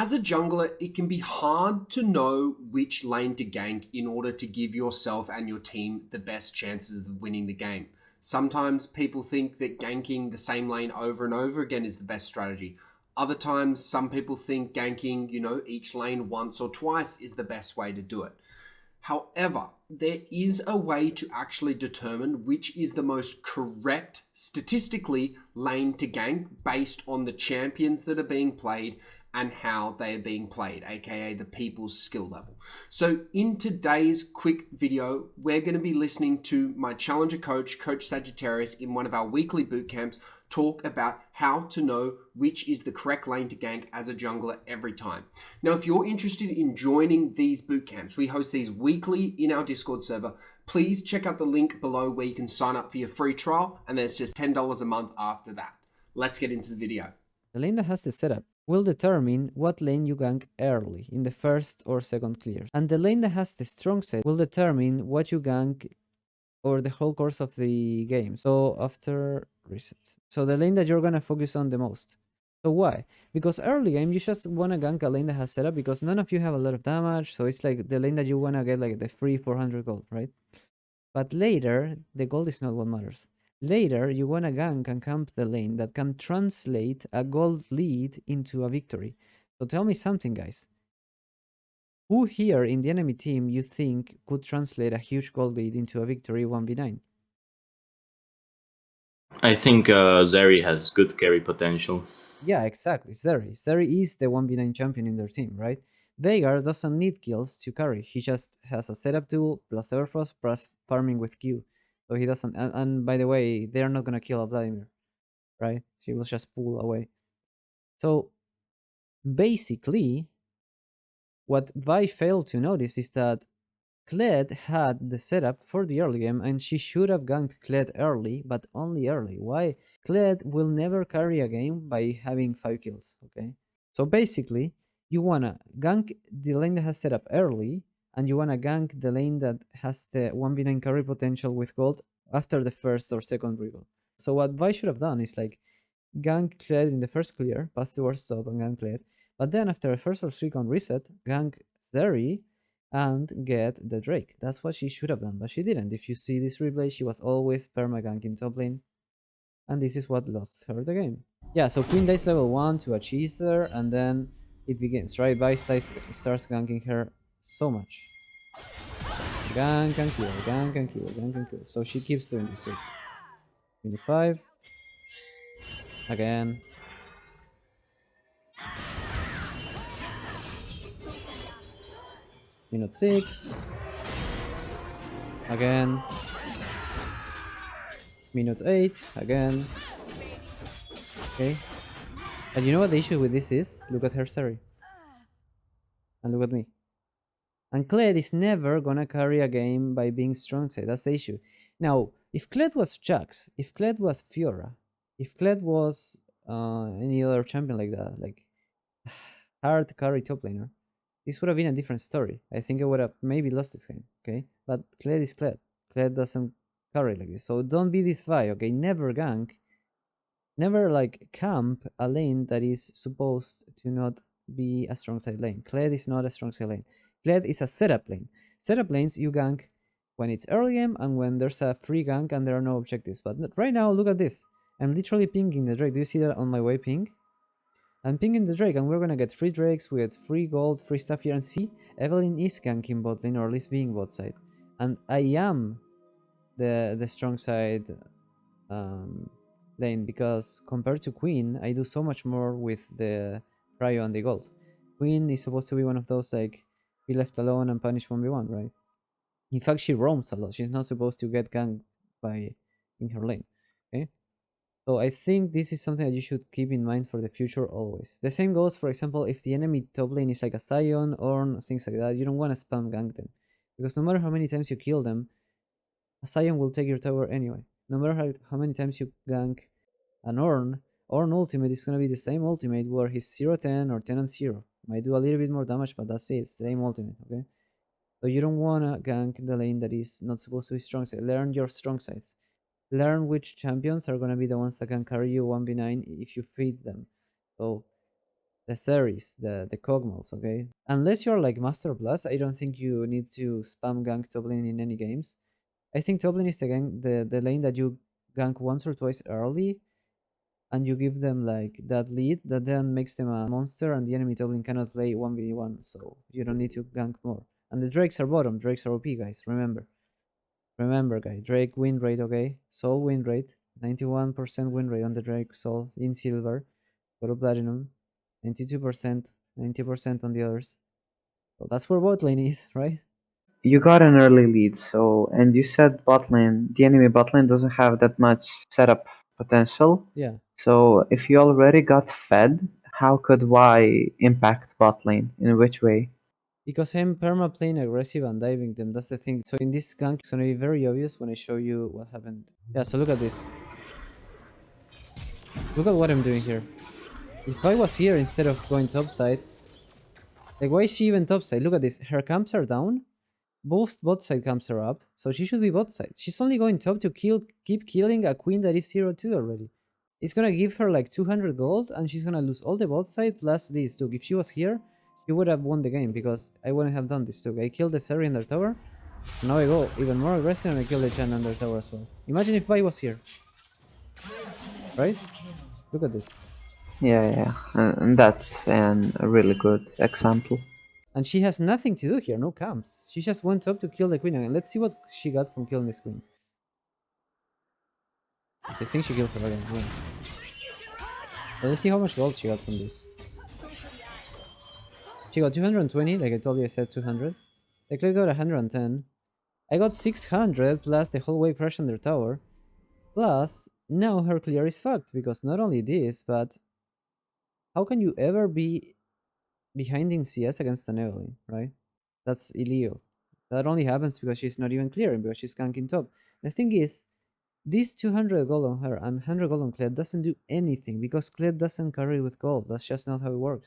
As a jungler, it can be hard to know which lane to gank in order to give yourself and your team the best chances of winning the game. Sometimes people think that ganking the same lane over and over again is the best strategy. Other times, some people think ganking, each lane once or twice is the best way to do it. However, there is a way to actually determine which is the most correct statistically lane to gank based on the champions that are being played and how they are being played, aka the people's skill level. So in today's quick video, we're going to be listening to my challenger coach, Coach Sagittarius, in one of our weekly boot camps, talk about how to know which is the correct lane to gank as a jungler every time. Now, if you're interested in joining these boot camps, we host these weekly in our Discord server. Please check out the link below where you can sign up for your free trial, and there's just $10 a month after that. Let's get into the video. The lane that has the setup will determine what lane you gank early in the first or second clears. And the lane that has the strong side will determine what you gank over the whole course of the game. So after resets. So the lane that you're gonna focus on the most. So why? Because early game you just wanna gank a lane that has setup because none of you have a lot of damage. So it's like the lane that you wanna get like the free 400 gold, right? But later, the gold is not what matters. Later, you want to gank and camp the lane that can translate a gold lead into a victory. So tell me something, guys. Who here in the enemy team you think could translate a huge gold lead into a victory 1v9? I think Zeri has good carry potential. Yeah, exactly. Zeri. Zeri is the 1v9 champion in their team, right? Veigar doesn't need kills to carry. He just has a setup tool plus Everfrost plus farming with Q. So he doesn't. And by the way, they're not gonna kill a Vladimir, right? He will just pull away. So basically, what Vi failed to notice is that Kled had the setup for the early game and she should have ganked Kled early, but only early. Why? Kled will never carry a game by having 5 kills, okay? So basically, you wanna gank the lane that has setup early, and you wanna gank the lane that has the 1v9 carry potential with gold after the first or second reroll. So what Vi should have done is like gank Kled in the first clear, path towards top and gank Kled, but then after a first or second reset, gank Zeri and get the Drake. That's what she should have done, but she didn't. If you see this replay, she was always perma-ganking top lane, and this is what lost her the game. Yeah, so Queen dies level 1 to a cheeser, and then it begins, right? Vi starts ganking her so much. Gank and kill, gank and kill, gank and kill. So she keeps doing this. 25. Again. Minute 6. Again. Minute 8. Again. Okay. And you know what the issue with this is? Look at her Sari. And look at me. And Kled is never gonna carry a game by being strong side. That's the issue. Now, if Kled was Jax, if Kled was Fiora, if Kled was any other champion like that, like hard carry top laner, this would have been a different story. I think I would have maybe lost this game, okay? But Kled is Kled. Kled doesn't carry like this. So don't be this Vi, okay? Never gank. Never like camp a lane that is supposed to not be a strong side lane. Kled is not a strong side lane. Kled is a setup lane. Setup lanes you gank when it's early game and when there's a free gank and there are no objectives. But right now, look at this. I'm literally pinging the Drake. Do you see that on my way ping? I'm pinging the Drake and we're gonna get free Drakes with free gold, free stuff here. And see, Evelyn is ganking bot lane or at least being bot side. And I am the strong side lane because compared to Queen, I do so much more with the Prio and the gold. Queen is supposed to be one of those like be left alone and punish 1v1, right? In fact, she roams a lot. She's not supposed to get ganked by in her lane. Okay. So I think this is something that you should keep in mind for the future always. The same goes, for example, if the enemy top lane is like a Sion, Ornn, things like that, you don't want to spam gank them. Because no matter how many times you kill them, a Sion will take your tower anyway. No matter how many times you gank an Ornn ultimate is gonna be the same ultimate where he's 0-10 or 10 and 0. Might do a little bit more damage, but that's it, same ultimate, okay? So you don't wanna gank the lane that is not supposed to be strong side. Learn your strong sides. Learn which champions are gonna be the ones that can carry you 1v9 if you feed them. So the series, the Cogmos, okay? Unless you're like Master Blast, I don't think you need to spam gank top lane in any games. I think top lane is the lane that you gank once or twice early, and you give them like that lead that then makes them a monster, and the enemy top lane cannot play 1v1, so you don't need to gank more. And the Drakes are bottom, Drakes are OP, guys, remember. Remember, guys, Drake win rate, okay? Soul win rate, 91% win rate on the Drake Soul in silver. Go to platinum, 92%, 90% on the others. So that's where bot lane is, right? You got an early lead, so and you said bot lane. The enemy bot lane doesn't have that much setup potential. Yeah, So if you already got fed, how could Y impact bot lane? In which way? because I'm perma playing aggressive and diving them. That's the thing. So in this gank, it's gonna be very obvious when I show you what happened. Yeah, so look at this. Look at what I'm doing here. If I was here instead of going topside, like why is she even topside? Look at this. Her camps are down. Both bot side camps are up, so she should be bot side. She's only going top to keep killing a queen that is 0-2 already. It's gonna give her like 200 gold, and she's gonna lose all the bot side plus this. Look, if she was here, she would have won the game because I wouldn't have done this. Look, I killed the Seri under tower. Now I go even more aggressive and I kill the Chan under tower as well. Imagine if Bai was here, right? Look at this. Yeah, and that's a really good example. And she has nothing to do here, no camps. She just went up to kill the queen, and let's see what she got from killing this queen. So I think she killed her again. Yeah. But let's see how much gold she got from this. She got 220, like I told you, I said 200. The click got 110. I got 600 plus the whole way crash on their tower. Plus, now her clear is fucked because not only this, but how can you ever be behind in CS against an Evelyn, right? That's illegal. That only happens because she's not even clearing, because she's ganking top. The thing is, this 200 gold on her and 100 gold on Kled doesn't do anything because Kled doesn't carry with gold. That's just not how it works.